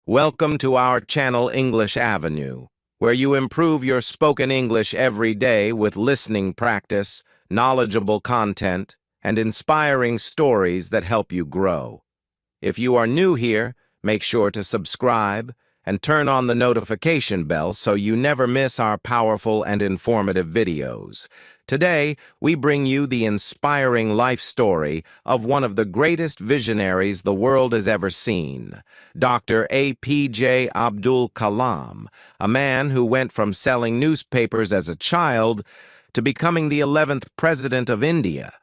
Welcome to our channel English Avenue, where you improve your spoken English every day with listening practice, knowledgeable content, and inspiring stories that help you grow. If you are new here, make sure to subscribe and turn on the notification bell so you never miss our powerful and informative videos. Today, we bring you the inspiring life story of one of the greatest visionaries the world has ever seen, Dr. APJ Abdul Kalam, a man who went from selling newspapers as a child to becoming the 11th President of India.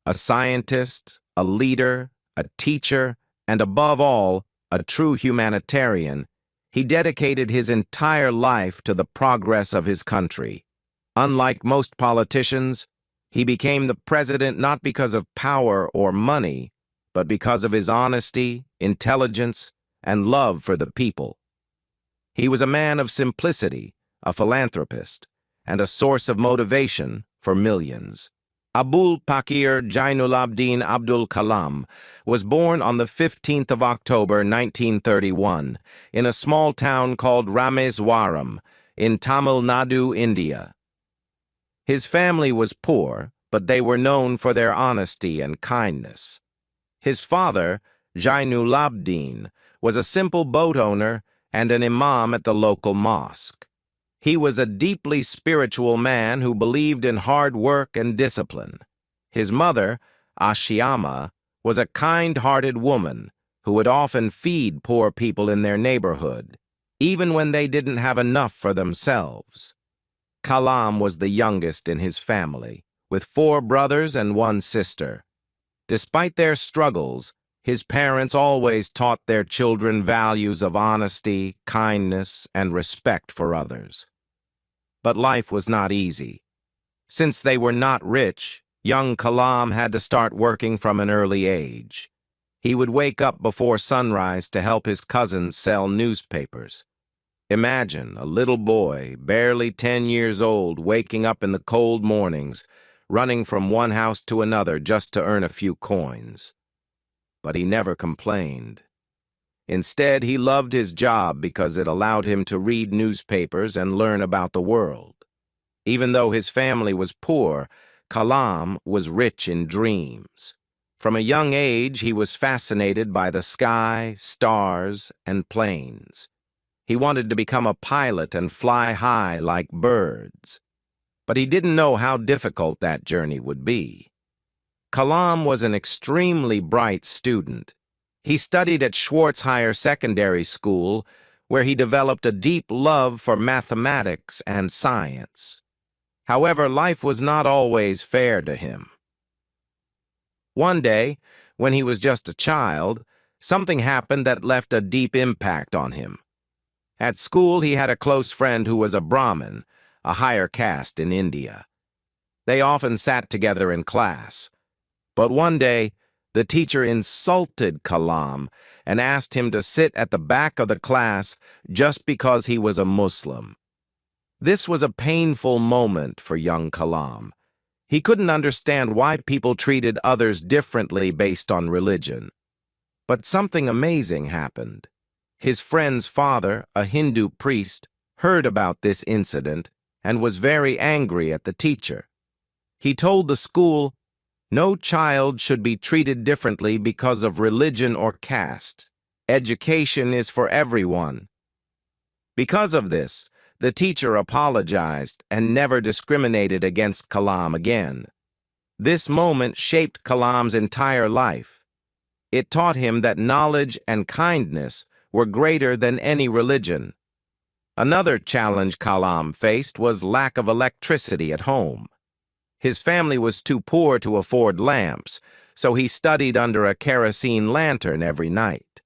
A scientist, a leader, a teacher, and above all, a true humanitarian, he dedicated his entire life to the progress of his country. Unlike most politicians, he became the president not because of power or money, but because of his honesty, intelligence, and love for the people. He was a man of simplicity, a philanthropist, and a source of motivation for millions. Abul Pakir Jainulabdin Abdul Kalam was born on the 15th of October 1931 in a small town called Rameswaram in Tamil Nadu, India. His family was poor, but they were known for their honesty and kindness. His father, Jainulabdin, was a simple boat owner and an imam at the local mosque. He was a deeply spiritual man who believed in hard work and discipline. His mother, Ashiama, was a kind-hearted woman who would often feed poor people in their neighborhood, even when they didn't have enough for themselves. Kalam was the youngest in his family, with 4 brothers and 1 sister. Despite their struggles, his parents always taught their children values of honesty, kindness, and respect for others. But life was not easy. Since they were not rich, young Kalam had to start working from an early age. He would wake up before sunrise to help his cousins sell newspapers. Imagine a little boy, barely 10 years old, waking up in the cold mornings, running from one house to another just to earn a few coins. But he never complained. Instead, he loved his job because it allowed him to read newspapers and learn about the world. Even though his family was poor, Kalam was rich in dreams. From a young age, he was fascinated by the sky, stars, and planes. He wanted to become a pilot and fly high like birds. But he didn't know how difficult that journey would be. Kalam was an extremely bright student. He studied at Schwartz Higher Secondary School, where he developed a deep love for mathematics and science. However, life was not always fair to him. One day, when he was just a child, something happened that left a deep impact on him. At school, he had a close friend who was a Brahmin, a higher caste in India. They often sat together in class. But one day, the teacher insulted Kalam and asked him to sit at the back of the class just because he was a Muslim. This was a painful moment for young Kalam. He couldn't understand why people treated others differently based on religion. But something amazing happened. His friend's father, a Hindu priest, heard about this incident and was very angry at the teacher. He told the school, "No child should be treated differently because of religion or caste. Education is for everyone." Because of this, the teacher apologized and never discriminated against Kalam again. This moment shaped Kalam's entire life. It taught him that knowledge and kindness were greater than any religion. Another challenge Kalam faced was lack of electricity at home. His family was too poor to afford lamps, so he studied under a kerosene lantern every night.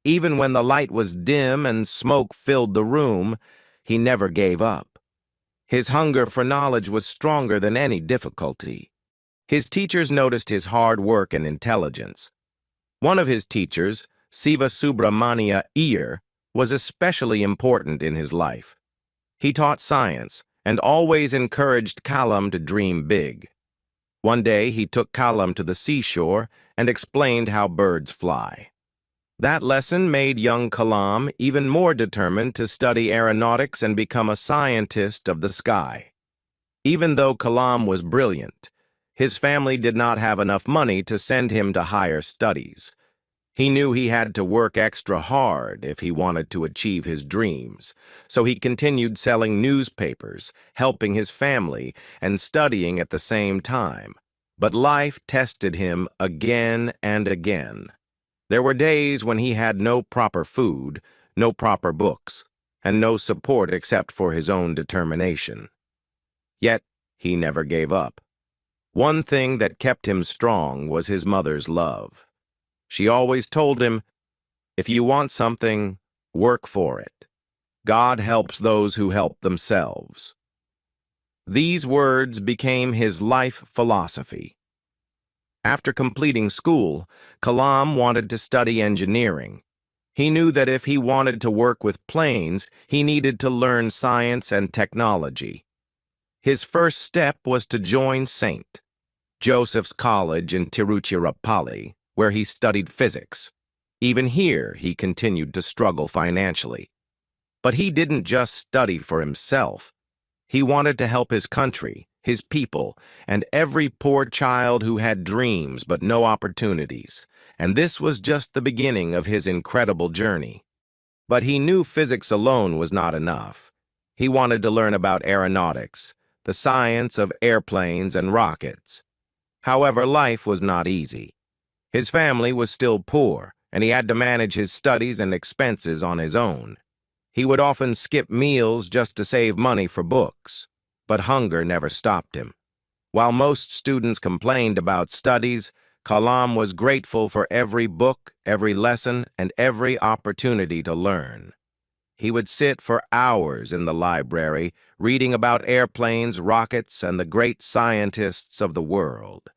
Even when the light was dim and smoke filled the room, he never gave up. His hunger for knowledge was stronger than any difficulty. His teachers noticed his hard work and intelligence. One of his teachers, Siva Subramania Iyer, was especially important in his life. He taught science and always encouraged Kalam to dream big. One day he took Kalam to the seashore and explained how birds fly. That lesson made young Kalam even more determined to study aeronautics and become a scientist of the sky. Even though Kalam was brilliant, his family did not have enough money to send him to higher studies. He knew he had to work extra hard if he wanted to achieve his dreams, so he continued selling newspapers, helping his family, and studying at the same time. But life tested him again and again. There were days when he had no proper food, no proper books, and no support except for his own determination. Yet, he never gave up. One thing that kept him strong was his mother's love. She always told him, "If you want something, work for it. God helps those who help themselves." These words became his life philosophy. After completing school, Kalam wanted to study engineering. He knew that if he wanted to work with planes, he needed to learn science and technology. His first step was to join St. Joseph's College in Tiruchirappalli, where he studied physics. Even here, he continued to struggle financially. But he didn't just study for himself. He wanted to help his country, his people, and every poor child who had dreams but no opportunities. And this was just the beginning of his incredible journey. But he knew physics alone was not enough. He wanted to learn about aeronautics, the science of airplanes and rockets. However, life was not easy. His family was still poor, and he had to manage his studies and expenses on his own. He would often skip meals just to save money for books, but hunger never stopped him. While most students complained about studies, Kalam was grateful for every book, every lesson, and every opportunity to learn. He would sit for hours in the library, reading about airplanes, rockets, and the great scientists of the world.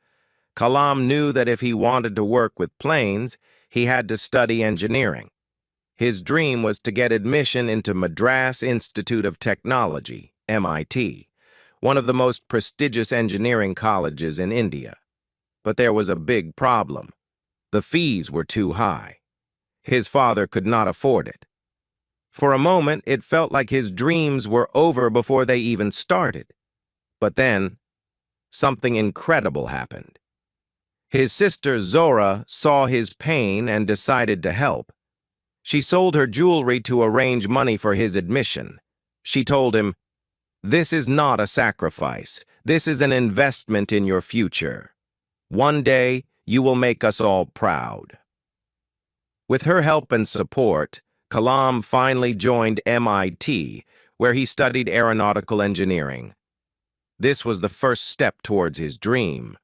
Kalam knew that if he wanted to work with planes, he had to study engineering. His dream was to get admission into Madras Institute of Technology, MIT, one of the most prestigious engineering colleges in India. But there was a big problem. The fees were too high. His father could not afford it. For a moment, it felt like his dreams were over before they even started. But then, something incredible happened. His sister Zora saw his pain and decided to help. She sold her jewelry to arrange money for his admission. She told him, "This is not a sacrifice. This is an investment in your future. One day, you will make us all proud." With her help and support, Kalam finally joined MIT, where he studied aeronautical engineering. This was the first step towards his dream.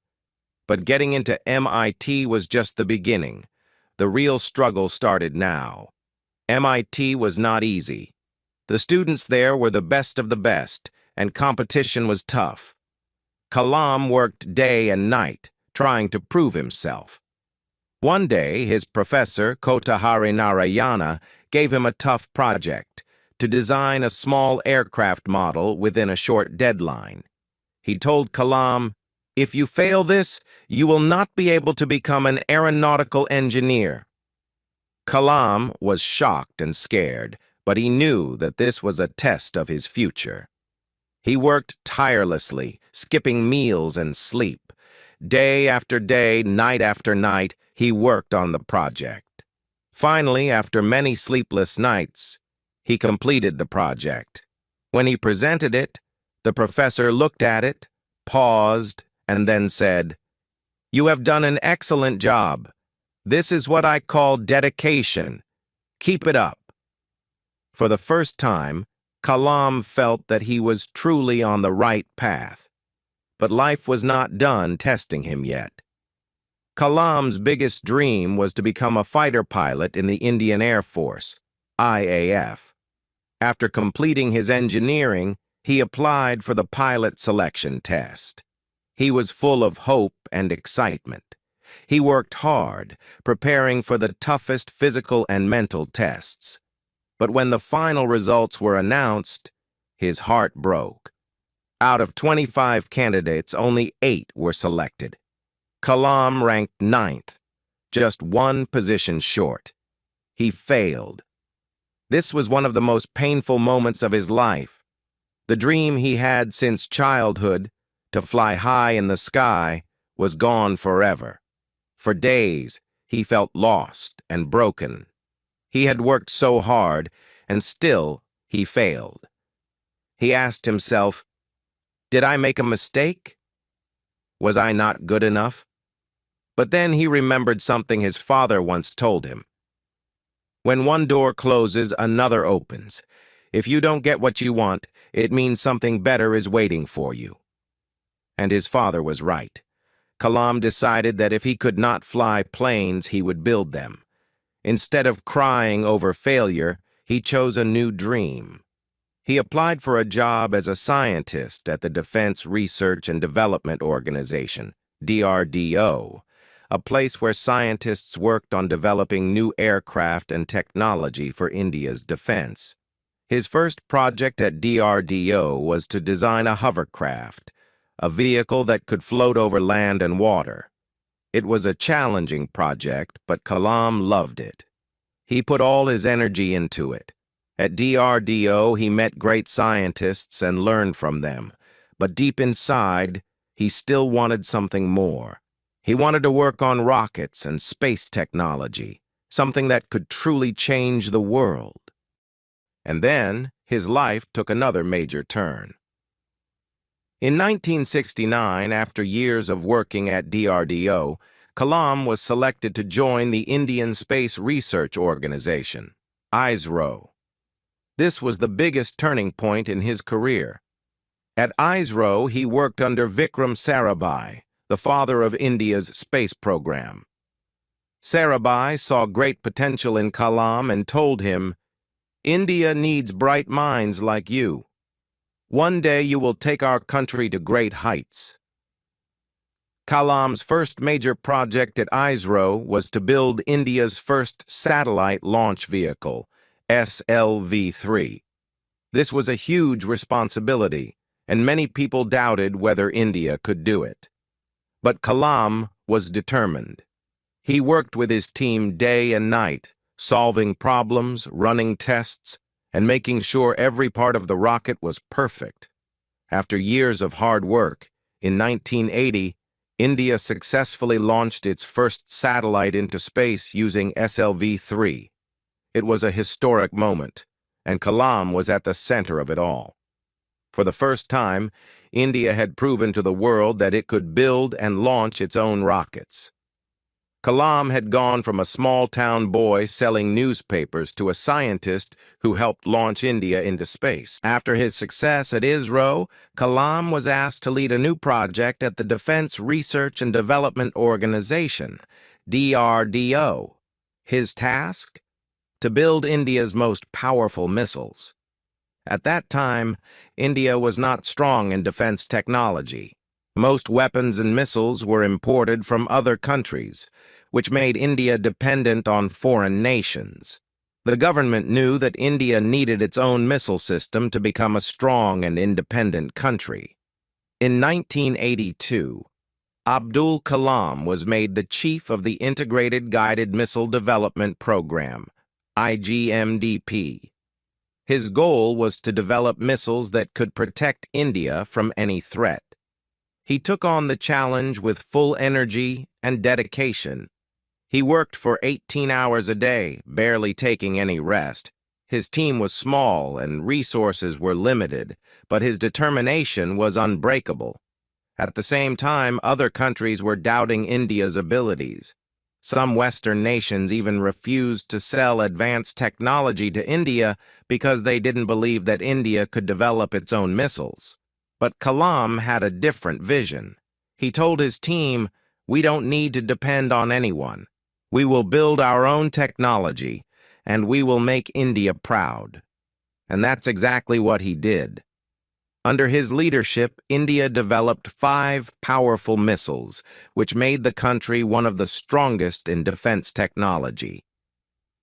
But getting into MIT was just the beginning. The real struggle started now. MIT was not easy. The students there were the best of the best, and competition was tough. Kalam worked day and night, trying to prove himself. One day, his professor, Kotahari Narayana, gave him a tough project to design a small aircraft model within a short deadline. He told Kalam, "If you fail this, you will not be able to become an aeronautical engineer." Kalam was shocked and scared, but he knew that this was a test of his future. He worked tirelessly, skipping meals and sleep. Day after day, night after night, he worked on the project. Finally, after many sleepless nights, he completed the project. When he presented it, the professor looked at it, paused, and then said, "You have done an excellent job. This is what I call dedication. Keep it up." For the first time, Kalam felt that he was truly on the right path. But life was not done testing him yet. Kalam's biggest dream was to become a fighter pilot in the Indian Air Force, IAF. After completing his engineering, he applied for the pilot selection test. He was full of hope and excitement. He worked hard, preparing for the toughest physical and mental tests. But when the final results were announced, his heart broke. Out of 25 candidates, only 8 were selected. Kalam ranked 9th, just one position short. He failed. This was one of the most painful moments of his life. The dream he had since childhood, to fly high in the sky, was gone forever. For days, he felt lost and broken. He had worked so hard, and still he failed. He asked himself, "Did I make a mistake? Was I not good enough?" But then he remembered something his father once told him. When one door closes, another opens. If you don't get what you want, it means something better is waiting for you. And his father was right. Kalam decided that if he could not fly planes, he would build them. Instead of crying over failure, he chose a new dream. He applied for a job as a scientist at the Defense Research and Development Organization, DRDO, a place where scientists worked on developing new aircraft and technology for India's defense. His first project at DRDO was to design a hovercraft, a vehicle that could float over land and water. It was a challenging project, but Kalam loved it. He put all his energy into it. At DRDO, he met great scientists and learned from them, but deep inside, he still wanted something more. He wanted to work on rockets and space technology, something that could truly change the world. And then, his life took another major turn. In 1969, after years of working at DRDO, Kalam was selected to join the Indian Space Research Organization, ISRO. This was the biggest turning point in his career. At ISRO, he worked under Vikram Sarabhai, the father of India's space program. Sarabhai saw great potential in Kalam and told him, "India needs bright minds like you. One day you will take our country to great heights." Kalam's first major project at ISRO was to build India's first satellite launch vehicle, SLV-3. This was a huge responsibility, and many people doubted whether India could do it. But Kalam was determined. He worked with his team day and night, solving problems, running tests, and making sure every part of the rocket was perfect. After years of hard work, in 1980, India successfully launched its first satellite into space using SLV-3. It was a historic moment, and Kalam was at the center of it all. For the first time, India had proven to the world that it could build and launch its own rockets. Kalam had gone from a small-town boy selling newspapers to a scientist who helped launch India into space. After his success at ISRO, Kalam was asked to lead a new project at the Defense Research and Development Organization, DRDO. His task? To build India's most powerful missiles. At that time, India was not strong in defense technology. Most weapons and missiles were imported from other countries, which made India dependent on foreign nations. The government knew that India needed its own missile system to become a strong and independent country. In 1982, Abdul Kalam was made the chief of the Integrated Guided Missile Development Program, IGMDP. His goal was to develop missiles that could protect India from any threat. He took on the challenge with full energy and dedication. He worked for 18 hours a day, barely taking any rest. His team was small and resources were limited, but his determination was unbreakable. At the same time, other countries were doubting India's abilities. Some Western nations even refused to sell advanced technology to India because they didn't believe that India could develop its own missiles. But Kalam had a different vision. He told his team, "We don't need to depend on anyone. We will build our own technology, and we will make India proud." And that's exactly what he did. Under his leadership, India developed 5 powerful missiles, which made the country one of the strongest in defense technology.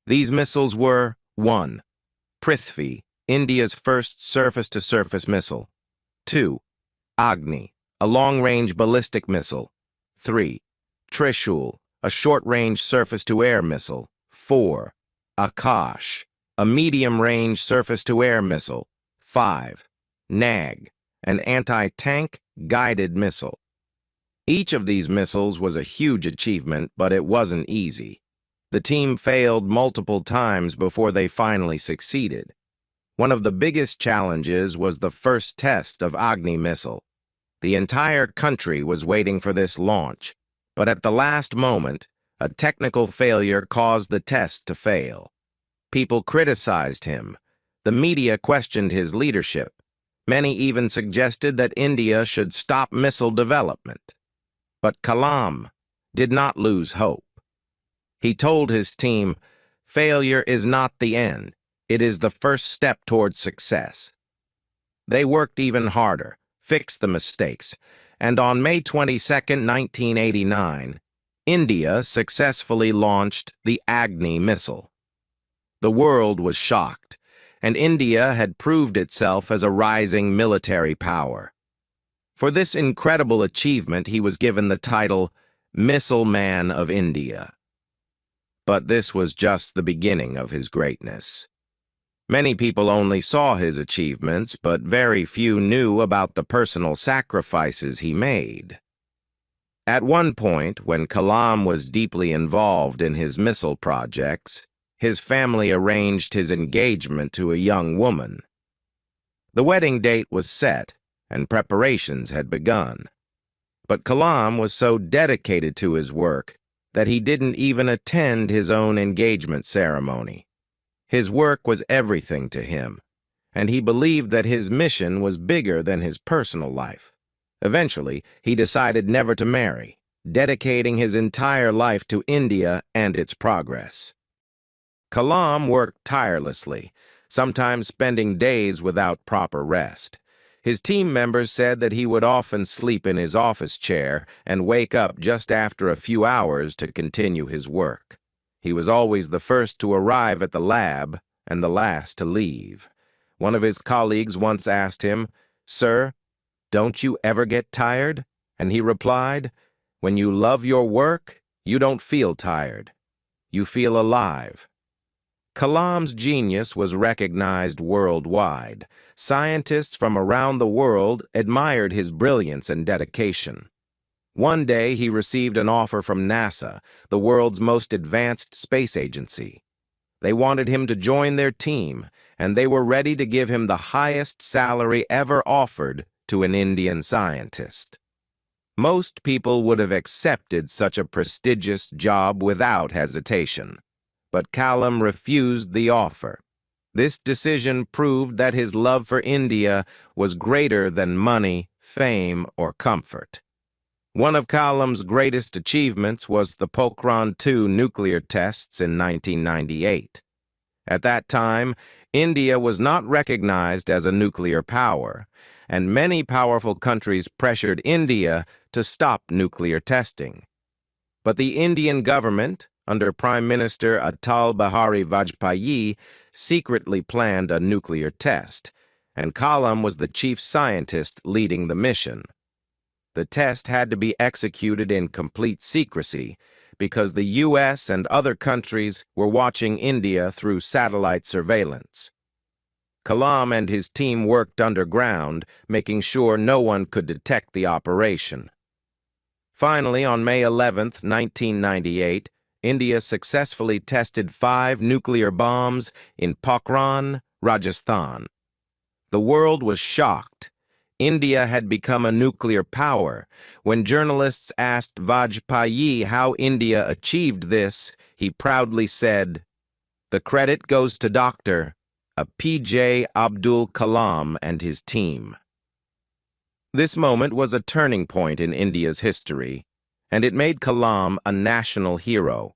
These missiles were 1. Prithvi, India's first surface-to-surface missile. 2. Agni, a long-range ballistic missile. 3. Trishul, a short-range surface-to-air missile. 4. Akash, a medium-range surface-to-air missile. 5. Nag, an anti-tank guided missile. Each of these missiles was a huge achievement, but it wasn't easy. The team failed multiple times before they finally succeeded. One of the biggest challenges was the first test of Agni missile. The entire country was waiting for this launch, but at the last moment, a technical failure caused the test to fail. People criticized him. The media questioned his leadership. Many even suggested that India should stop missile development. But Kalam did not lose hope. He told his team, "Failure is not the end. It is the first step towards success." They worked even harder, fixed the mistakes, and on May 22, 1989, India successfully launched the Agni missile. The world was shocked, and India had proved itself as a rising military power. For this incredible achievement, he was given the title Missile Man of India. But this was just the beginning of his greatness. Many people only saw his achievements, but very few knew about the personal sacrifices he made. At one point, when Kalam was deeply involved in his missile projects, his family arranged his engagement to a young woman. The wedding date was set, and preparations had begun. But Kalam was so dedicated to his work that he didn't even attend his own engagement ceremony. His work was everything to him, and he believed that his mission was bigger than his personal life. Eventually, he decided never to marry, dedicating his entire life to India and its progress. Kalam worked tirelessly, sometimes spending days without proper rest. His team members said that he would often sleep in his office chair and wake up just after a few hours to continue his work. He was always the first to arrive at the lab and the last to leave. One of his colleagues once asked him, "Sir, don't you ever get tired?" And he replied, "When you love your work, you don't feel tired. You feel alive." Kalam's genius was recognized worldwide. Scientists from around the world admired his brilliance and dedication. One day, he received an offer from NASA, the world's most advanced space agency. They wanted him to join their team, and they were ready to give him the highest salary ever offered to an Indian scientist. Most people would have accepted such a prestigious job without hesitation. But Kalam refused the offer. This decision proved that his love for India was greater than money, fame, or comfort. One of Kalam's greatest achievements was the Pokhran II nuclear tests in 1998. At that time, India was not recognized as a nuclear power, and many powerful countries pressured India to stop nuclear testing. But the Indian government, under Prime Minister Atal Bihari Vajpayee, secretly planned a nuclear test, and Kalam was the chief scientist leading the mission. The test had to be executed in complete secrecy because the U.S. and other countries were watching India through satellite surveillance. Kalam and his team worked underground, making sure no one could detect the operation. Finally, on May 11, 1998, India successfully tested 5 nuclear bombs in Pokhran, Rajasthan. The world was shocked. India had become a nuclear power. When journalists asked Vajpayee how India achieved this, he proudly said, "The credit goes to Dr. APJ Abdul Kalam and his team." This moment was a turning point in India's history, and it made Kalam a national hero.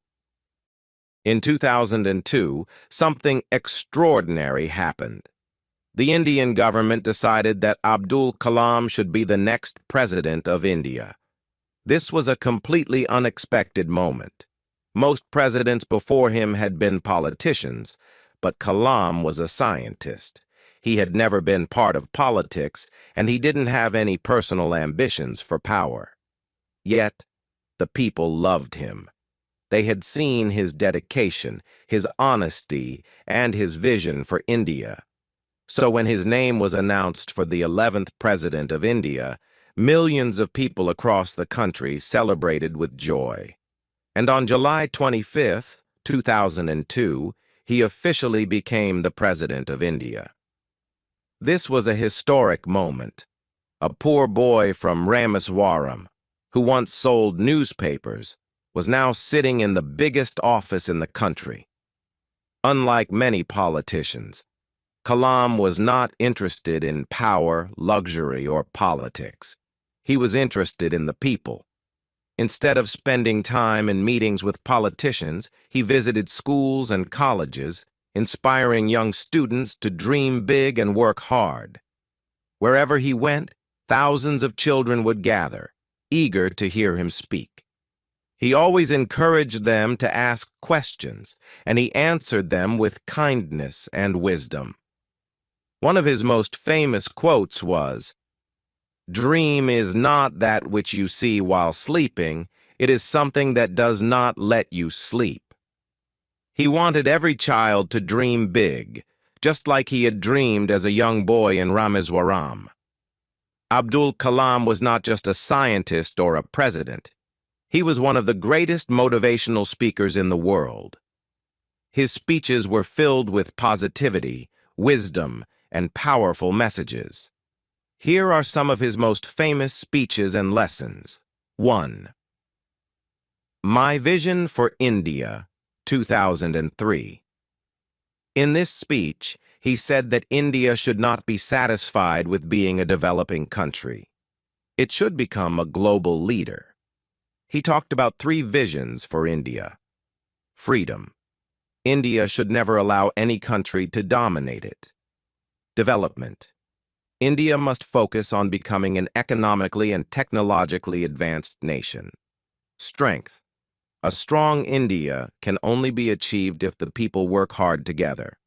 In 2002, something extraordinary happened. The Indian government decided that Abdul Kalam should be the next president of India. This was a completely unexpected moment. Most presidents before him had been politicians, but Kalam was a scientist. He had never been part of politics, and he didn't have any personal ambitions for power. Yet, the people loved him. They had seen his dedication, his honesty, and his vision for India. So when his name was announced for the 11th President of India, millions of people across the country celebrated with joy. And on July 25th, 2002, he officially became the President of India. This was a historic moment. A poor boy from Rameswaram, who once sold newspapers, was now sitting in the biggest office in the country. Unlike many politicians, Kalam was not interested in power, luxury, or politics. He was interested in the people. Instead of spending time in meetings with politicians, he visited schools and colleges, inspiring young students to dream big and work hard. Wherever he went, thousands of children would gather, eager to hear him speak. He always encouraged them to ask questions, and he answered them with kindness and wisdom. One of his most famous quotes was, "Dream is not that which you see while sleeping, it is something that does not let you sleep." He wanted every child to dream big, just like he had dreamed as a young boy in Rameswaram. Abdul Kalam was not just a scientist or a president. He was one of the greatest motivational speakers in the world. His speeches were filled with positivity, wisdom, and powerful messages. Here are some of his most famous speeches and lessons. 1. My Vision for India, 2003. In this speech, he said that India should not be satisfied with being a developing country. It should become a global leader. He talked about 3 visions for India. Freedom. India should never allow any country to dominate it. Development. India must focus on becoming an economically and technologically advanced nation. Strength. A strong India can only be achieved if the people work hard together.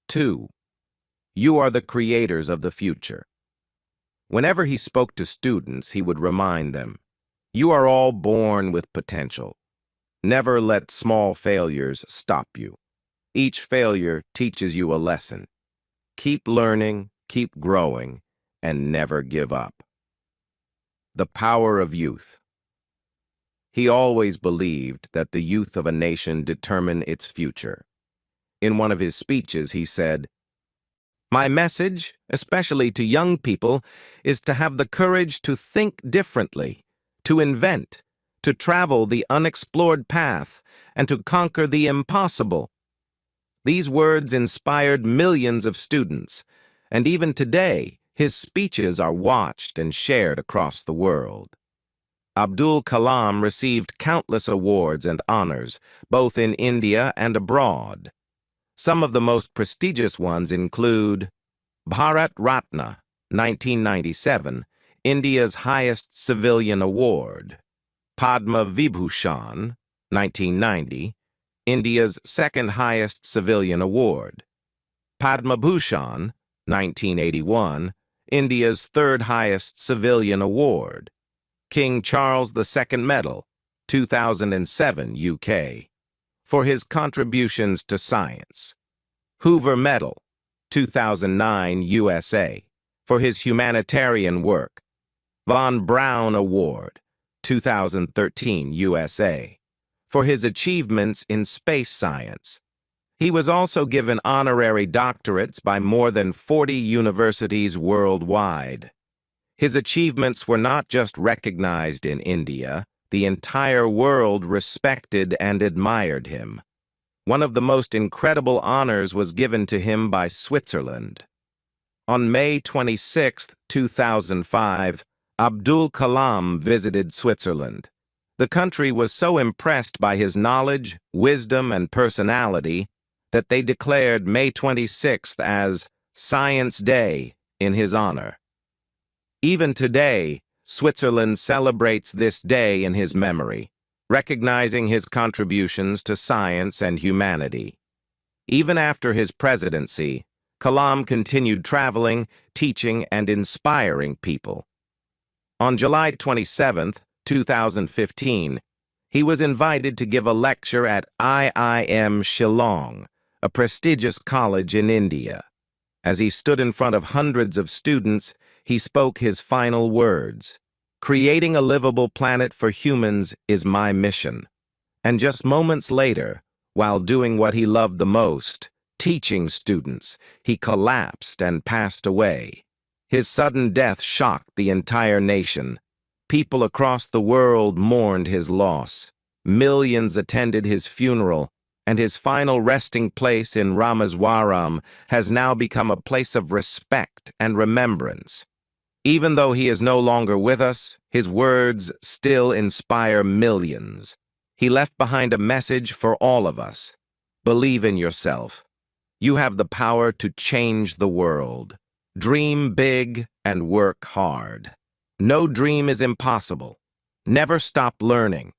2. You are the creators of the future. Whenever he spoke to students, he would remind them, you are all born with potential. Never let small failures stop you. Each failure teaches you a lesson. Keep learning, keep growing, and never give up. The power of youth. He always believed that the youth of a nation determine its future. In one of his speeches, he said, "My message, especially to young people, is to have the courage to think differently, to invent, to travel the unexplored path, and to conquer the impossible." These words inspired millions of students, and even today, his speeches are watched and shared across the world. Abdul Kalam received countless awards and honors, both in India and abroad. Some of the most prestigious ones include Bharat Ratna, 1997, India's highest civilian award; Padma Vibhushan, 1990, India's second highest civilian award; Padma Bhushan, 1981, India's third highest civilian award; King Charles II Medal, 2007 UK, for his contributions to science; Hoover Medal, 2009 USA, for his humanitarian work; Von Braun Award, 2013 USA, for his achievements in space science. He was also given honorary doctorates by more than 40 universities worldwide. His achievements were not just recognized in India, the entire world respected and admired him. One of the most incredible honors was given to him by Switzerland. On May 26, 2005, Abdul Kalam visited Switzerland. The country was so impressed by his knowledge, wisdom, and personality that they declared May 26th as Science Day in his honor. Even today, Switzerland celebrates this day in his memory, recognizing his contributions to science and humanity. Even after his presidency, Kalam continued traveling, teaching, and inspiring people. On July 27, 2015, He was invited to give a lecture at IIM Shillong, a prestigious college in India. As he stood in front of hundreds of students, he spoke his final words. "Creating a livable planet for humans is my mission." And just moments later, while doing what he loved the most, teaching students, he collapsed and passed away. His sudden death shocked the entire nation. People across the world mourned his loss. Millions attended his funeral, and his final resting place in Rameswaram has now become a place of respect and remembrance. Even though he is no longer with us, his words still inspire millions. He left behind a message for all of us. Believe in yourself. You have the power to change the world. Dream big and work hard. No dream is impossible. Never stop learning.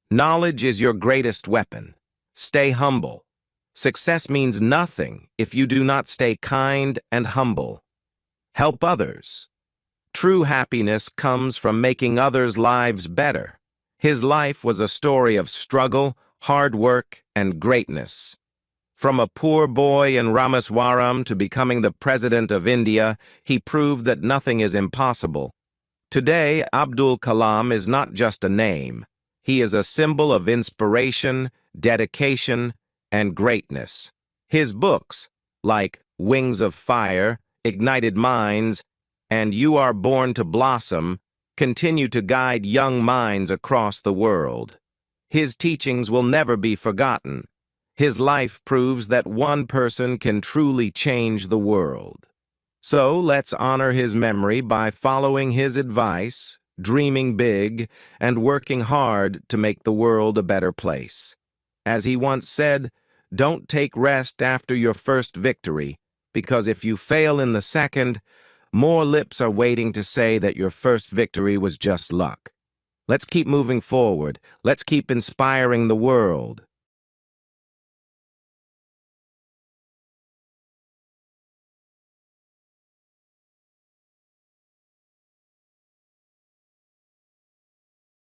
Knowledge is your greatest weapon. Stay humble. Success means nothing if you do not stay kind and humble. Help others. True happiness comes from making others' lives better. His life was a story of struggle, hard work, and greatness. From a poor boy in Rameswaram to becoming the President of India, he proved that nothing is impossible. Today, Abdul Kalam is not just a name. He is a symbol of inspiration, dedication, and greatness. His books, like Wings of Fire, Ignited Minds, and You Are Born to Blossom, continue to guide young minds across the world. His teachings will never be forgotten. His life proves that one person can truly change the world. So let's honor his memory by following his advice, dreaming big, and working hard to make the world a better place. As he once said, "Don't take rest after your first victory, because if you fail in the second, more lips are waiting to say that your first victory was just luck." Let's keep moving forward. Let's keep inspiring the world.